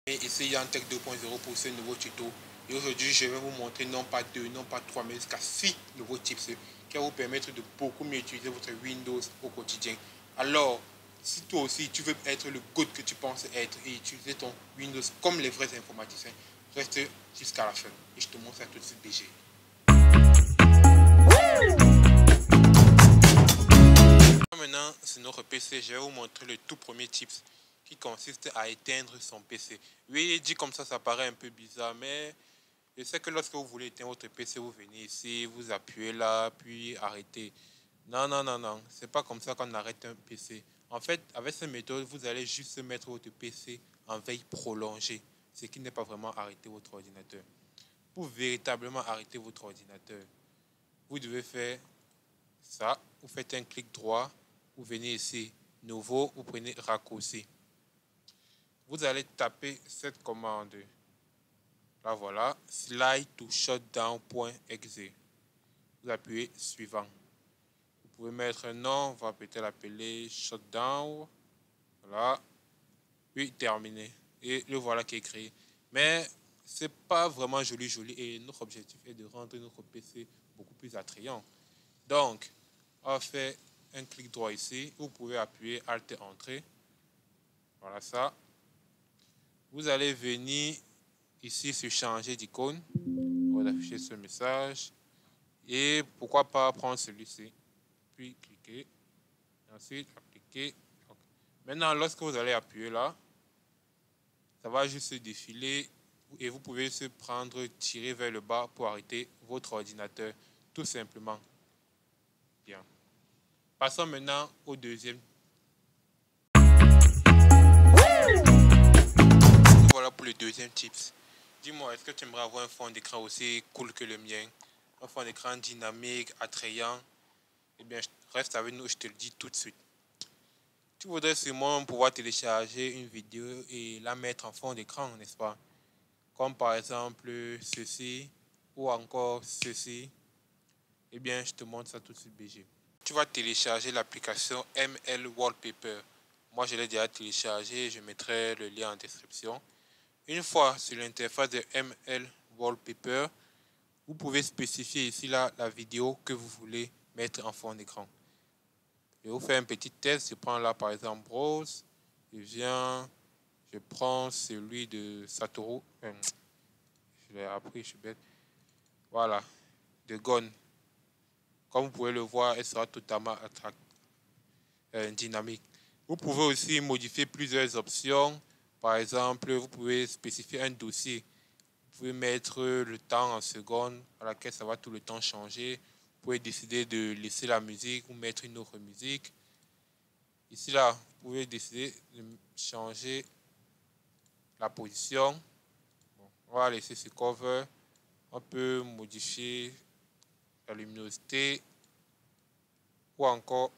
Et ici, il y a un Tech 2.0 pour ce nouveau tuto. Et aujourd'hui, je vais vous montrer non pas 2, non pas 3, mais jusqu'à 6 nouveaux tips qui vont vous permettre de beaucoup mieux utiliser votre Windows au quotidien. Alors, si toi aussi tu veux être le GOAT que tu penses être et utiliser ton Windows comme les vrais informaticiens, reste jusqu'à la fin. Et je te montre ça tout de suite, BG. Maintenant, sur notre PC, je vais vous montrer le tout premier tips qui consiste à éteindre son PC. Oui, dit comme ça paraît un peu bizarre, mais je sais que lorsque vous voulez éteindre votre PC, vous venez ici, vous appuyez là, puis arrêtez. Non, non, non, non, c'est pas comme ça qu'on arrête un PC. En fait, avec cette méthode, vous allez juste mettre votre PC en veille prolongée, ce qui n'est pas vraiment arrêter votre ordinateur. Pour véritablement arrêter votre ordinateur, vous devez faire ça. Vous faites un clic droit, vous venez ici, nouveau, vous prenez raccourci. Vous allez taper cette commande. Là voilà, slide to shutdown.exe. Vous appuyez suivant. Vous pouvez mettre un nom, on va peut-être l'appeler shutdown. Voilà. Puis terminé. Et le voilà qui est créé. Mais c'est pas vraiment joli et notre objectif est de rendre notre PC beaucoup plus attrayant. Donc, on va faire un clic droit ici. Vous pouvez appuyer Alt Entrée. Voilà ça. Vous allez venir ici sur changer d'icône. On va afficher ce message. Et pourquoi pas prendre celui-ci. Puis cliquer. Et ensuite appliquer. Okay. Maintenant, lorsque vous allez appuyer là, ça va juste se défiler et vous pouvez se prendre, tirer vers le bas pour arrêter votre ordinateur. Tout simplement. Bien. Passons maintenant au deuxième. Voilà pour le deuxième tips. Dis-moi, est-ce que tu aimerais avoir un fond d'écran aussi cool que le mien? Un fond d'écran dynamique, attrayant? Eh bien, reste avec nous, je te le dis tout de suite. Tu voudrais sûrement pouvoir télécharger une vidéo et la mettre en fond d'écran, n'est-ce pas? Comme par exemple ceci ou encore ceci. Eh bien, je te montre ça tout de suite, BG. Tu vas télécharger l'application ML Wallpaper. Moi, je l'ai déjà téléchargé, je mettrai le lien en description. Une fois sur l'interface de ML Wallpaper, vous pouvez spécifier ici la vidéo que vous voulez mettre en fond d'écran. Je vais vous faire un petit test. Je prends là par exemple Rose. Je prends celui de Satoru. Je l'ai appris, je suis bête. Voilà, de Gon. Comme vous pouvez le voir, elle sera totalement dynamique. Vous pouvez aussi modifier plusieurs options. Par exemple, vous pouvez spécifier un dossier. Vous pouvez mettre le temps en secondes à laquelle ça va tout le temps changer. Vous pouvez décider de laisser la musique ou mettre une autre musique. Ici, là, vous pouvez décider de changer la position. Bon, on va laisser ce cover. On peut modifier la luminosité ou encore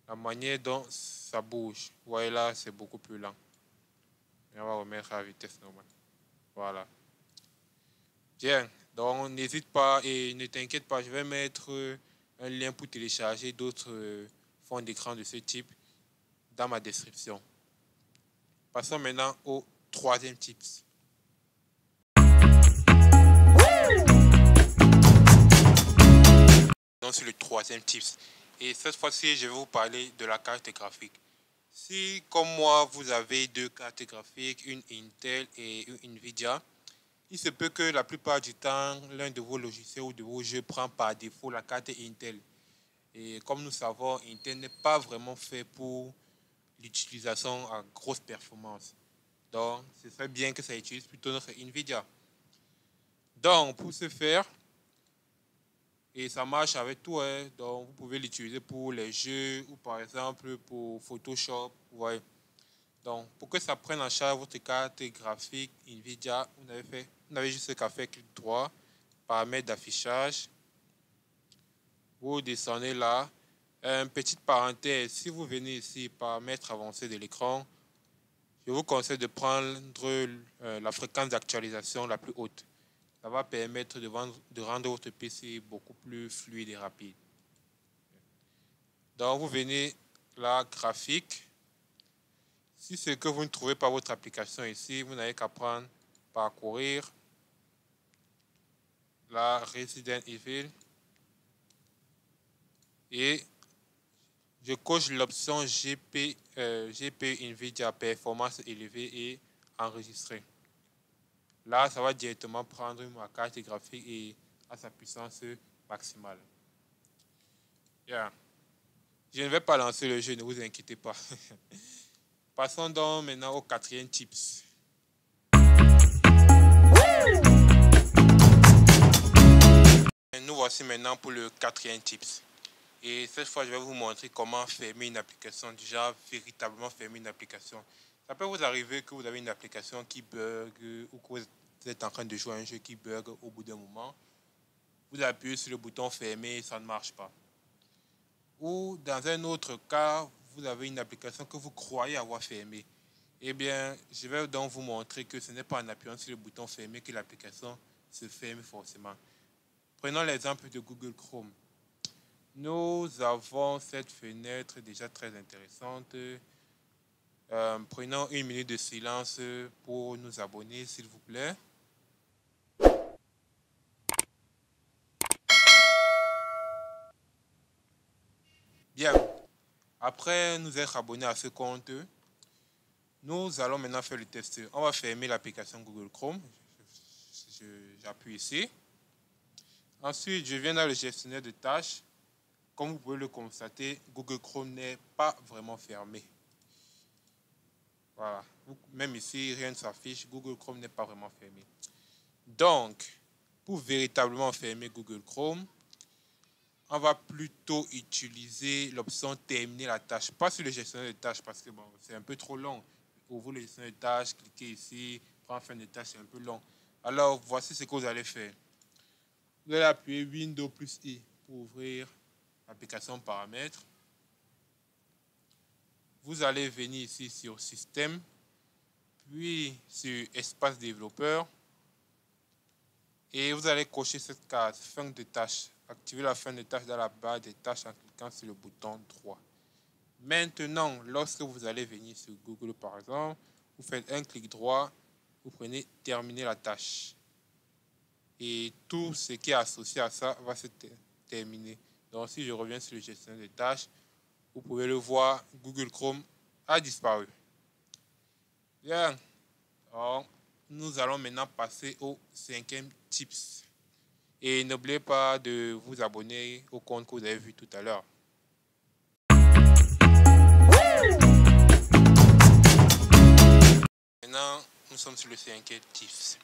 la manière dont ça bouge. Vous voyez là, c'est beaucoup plus lent. Et on va remettre à la vitesse normale. Voilà. Bien, donc n'hésite pas et ne t'inquiète pas, je vais mettre un lien pour télécharger d'autres fonds d'écran de ce type dans ma description. Passons maintenant au troisième tips. Donc c'est le troisième tips. Et cette fois-ci, je vais vous parler de la carte graphique. Si, comme moi, vous avez deux cartes graphiques, une Intel et une Nvidia, il se peut que la plupart du temps, l'un de vos logiciels ou de vos jeux prend par défaut la carte Intel. Et comme nous savons, Intel n'est pas vraiment fait pour l'utilisation à grosse performance. Donc, ce serait bien que ça utilise plutôt notre Nvidia. Donc, pour ce faire, et ça marche avec tout, hein. Donc vous pouvez l'utiliser pour les jeux ou par exemple pour Photoshop. Ouais. Donc, pour que ça prenne en charge votre carte graphique Nvidia, vous n'avez juste qu'à faire clic droit, paramètres d'affichage. Vous descendez là. Une petite parenthèse, si vous venez ici, paramètres avancés de l'écran, je vous conseille de prendre la fréquence d'actualisation la plus haute. Ça va permettre de rendre votre PC beaucoup plus fluide et rapide. Donc, vous venez là, graphique. Si c'est que vous ne trouvez pas votre application ici, vous n'avez qu'à prendre, parcourir la Resident Evil et je coche l'option GPU NVIDIA performance élevée et enregistrer. Là, ça va directement prendre ma carte graphique et à sa puissance maximale. Yeah. Je ne vais pas lancer le jeu, ne vous inquiétez pas. Passons donc maintenant au quatrième tips. Nous voici maintenant pour le quatrième tips. Et cette fois, je vais vous montrer comment fermer une application, déjà véritablement fermer une application. Ça peut vous arriver que vous avez une application qui bug ou que vous êtes en train de jouer à un jeu qui bug au bout d'un moment. Vous appuyez sur le bouton fermer, ça ne marche pas. Ou dans un autre cas, vous avez une application que vous croyez avoir fermée. Eh bien, je vais donc vous montrer que ce n'est pas en appuyant sur le bouton fermer que l'application se ferme forcément. Prenons l'exemple de Google Chrome. Nous avons cette fenêtre déjà très intéressante. Prenons une minute de silence pour nous abonner, s'il vous plaît. Bien. Après nous être abonnés à ce compte, nous allons maintenant faire le test. On va fermer l'application Google Chrome. J'appuie ici. Ensuite, je viens dans le gestionnaire de tâches. Comme vous pouvez le constater, Google Chrome n'est pas vraiment fermé. Voilà. Même ici, rien ne s'affiche. Google Chrome n'est pas vraiment fermé. Donc, pour véritablement fermer Google Chrome, on va plutôt utiliser l'option terminer la tâche. Pas sur le gestionnaire de tâches parce que bon, c'est un peu trop long. Ouvrez le gestionnaire de tâches, cliquez ici, prendre fin de tâche, c'est un peu long. Alors, voici ce que vous allez faire. Vous allez appuyer Windows plus I pour ouvrir l'application paramètres. Vous allez venir ici sur Système, puis sur Espace développeur. Et vous allez cocher cette case, fin de tâche. Activez la fin de tâche dans la barre des tâches en cliquant sur le bouton droit. Maintenant, lorsque vous allez venir sur Google par exemple, vous faites un clic droit, vous prenez terminer la tâche. Et tout ce qui est associé à ça va se terminer. Donc si je reviens sur le gestionnaire de tâches, vous pouvez le voir, Google Chrome a disparu. Bien. Alors, nous allons maintenant passer au cinquième tips. Et n'oubliez pas de vous abonner au compte que vous avez vu tout à l'heure. Maintenant, nous sommes sur le cinquième tips.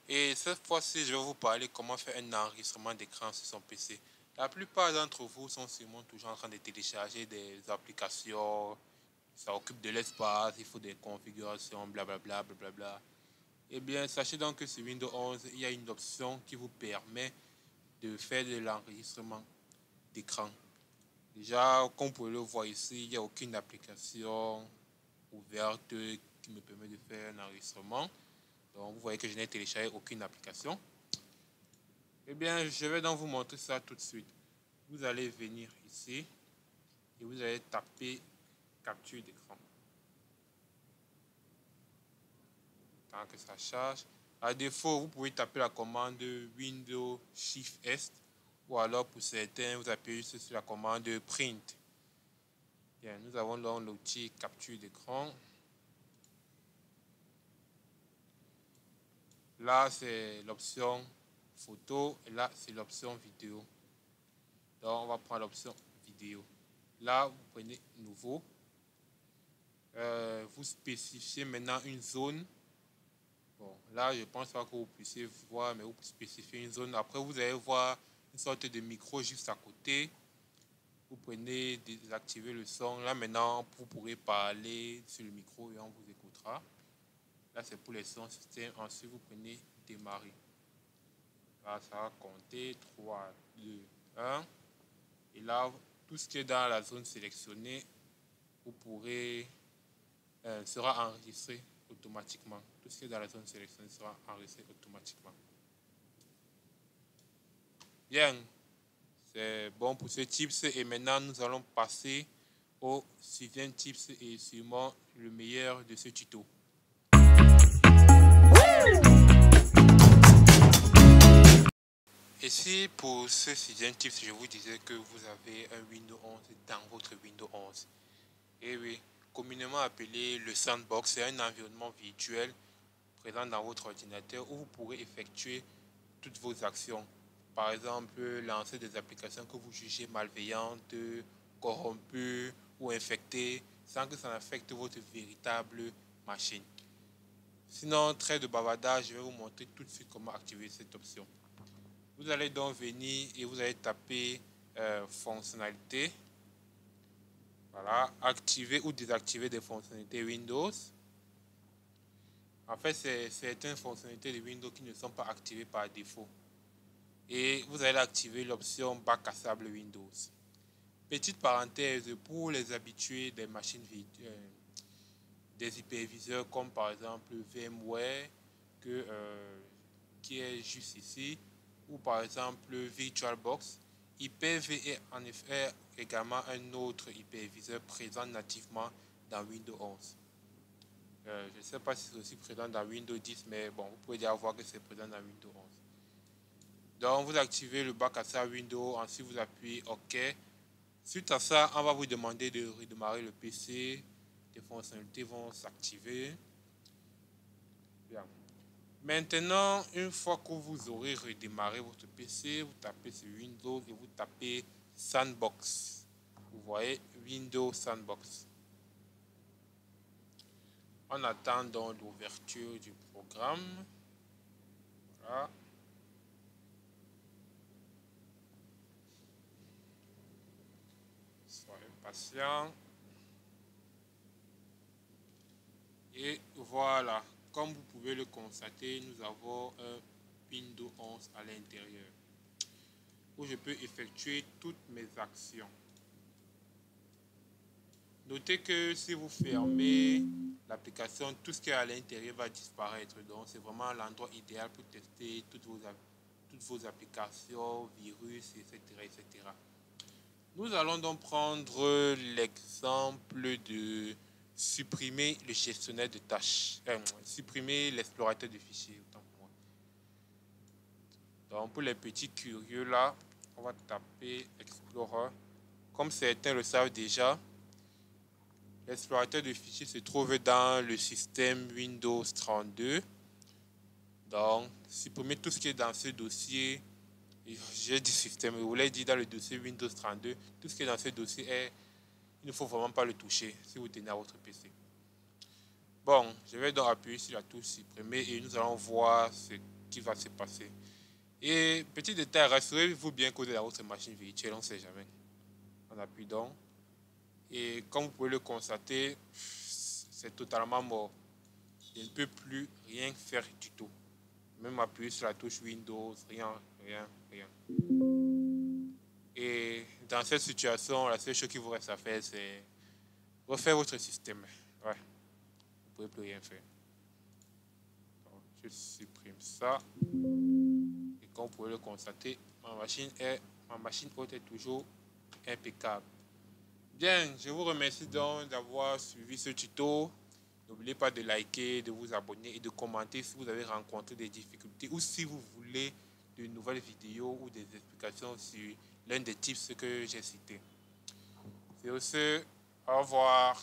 Et cette fois-ci, je vais vous parler comment faire un enregistrement d'écran sur son PC. La plupart d'entre vous sont sûrement toujours en train de télécharger des applications. Ça occupe de l'espace, il faut des configurations, blablabla, blablabla. Eh bien, sachez donc que sur Windows 11, il y a une option qui vous permet de faire de l'enregistrement d'écran. Déjà, comme vous pouvez le voir ici, il n'y a aucune application ouverte qui me permet de faire un enregistrement. Donc, vous voyez que je n'ai téléchargé aucune application. Eh bien, je vais donc vous montrer ça tout de suite. Vous allez venir ici et vous allez taper capture d'écran. Tant que ça charge. À défaut, vous pouvez taper la commande Windows Shift S ou alors pour certains, vous appuyez sur la commande Print. Bien, nous avons donc l'outil capture d'écran. Là, c'est l'option photo et là, c'est l'option vidéo. Donc, on va prendre l'option vidéo. Là, vous prenez nouveau. Vous spécifiez maintenant une zone. Bon, là, je pense pas que vous puissiez voir, mais vous spécifiez une zone. Après, vous allez voir une sorte de micro juste à côté. Vous prenez, désactivez le son. Là, maintenant, vous pourrez parler sur le micro et on vous écoutera. Là, c'est pour les sons système. Ensuite, vous prenez démarrer. Là, ça va compter 3, 2, 1. Et là, tout ce qui est dans la zone sélectionnée, vous pourrez sera enregistré automatiquement. Tout ce qui est dans la zone sélectionnée sera enregistré automatiquement. Bien, c'est bon pour ce tips. Et maintenant, nous allons passer au sixième tips et sûrement le meilleur de ce tuto. Et si pour ce sixième tips, je vous disais que vous avez un Windows 11 dans votre Windows 11. Et oui, communément appelé le sandbox, c'est un environnement virtuel présent dans votre ordinateur où vous pourrez effectuer toutes vos actions. Par exemple, lancer des applications que vous jugez malveillantes, corrompues ou infectées, sans que ça n'affecte votre véritable machine. Sinon, trait de bavardage, je vais vous montrer tout de suite comment activer cette option. Vous allez donc venir et vous allez taper fonctionnalités. Voilà, activer ou désactiver des fonctionnalités Windows. En fait, c'est certaines fonctionnalités de Windows qui ne sont pas activées par défaut. Et vous allez activer l'option bac à sable Windows. Petite parenthèse, pour les habitués des machines virtuelles, des hyperviseurs comme par exemple VMware, qui est juste ici, ou par exemple VirtualBox, Hyper-V est en effet également un autre hyperviseur présent nativement dans Windows 11. Je ne sais pas si c'est aussi présent dans Windows 10, mais bon, vous pouvez déjà voir que c'est présent dans Windows 11. Donc, vous activez le bac à ça Windows, ensuite vous appuyez OK. Suite à ça, on va vous demander de redémarrer le PC. Les fonctionnalités vont s'activer. Bien. Maintenant, une fois que vous aurez redémarré votre PC, vous tapez sur Windows et vous tapez Sandbox. Vous voyez Windows Sandbox. On attend donc l'ouverture du programme. Voilà. Soyez patient. Et voilà, comme vous pouvez le constater, nous avons un Windows 11 à l'intérieur où je peux effectuer toutes mes actions. Notez que si vous fermez l'application, tout ce qui est à l'intérieur va disparaître. Donc, c'est vraiment l'endroit idéal pour tester toutes vos applications, virus, etc., etc. Nous allons donc prendre l'exemple de supprimer le gestionnaire de tâches, supprimer l'explorateur de fichiers. Autant pour moi. Donc, pour les petits curieux là, on va taper Explorer. Comme certains le savent déjà, l'explorateur de fichiers se trouve dans le système Windows 32. Donc, supprimer tout ce qui est dans ce dossier. J'ai dit système, je voulais dire dans le dossier Windows 32. Tout ce qui est dans ce dossier, il ne faut vraiment pas le toucher si vous tenez à votre PC. Bon, je vais donc appuyer sur la touche supprimer et nous allons voir ce qui va se passer. Et petit détail, rassurez-vous bien que vous êtes dans votre machine virtuelle, on ne sait jamais. On appuie donc. Et comme vous pouvez le constater, c'est totalement mort. Je ne peux plus rien faire du tout. Même appuyer sur la touche Windows, rien. Et dans cette situation, la seule chose qu'il vous reste à faire, c'est refaire votre système. Ouais, vous ne pouvez plus rien faire. Donc, je supprime ça. Et comme vous pouvez le constater, ma machine haute est toujours impeccable. Bien, je vous remercie donc d'avoir suivi ce tuto. N'oubliez pas de liker, de vous abonner et de commenter si vous avez rencontré des difficultés ou si vous voulez de nouvelles vidéos ou des explications sur l'un des tips que j'ai cités. C'est ce, au revoir.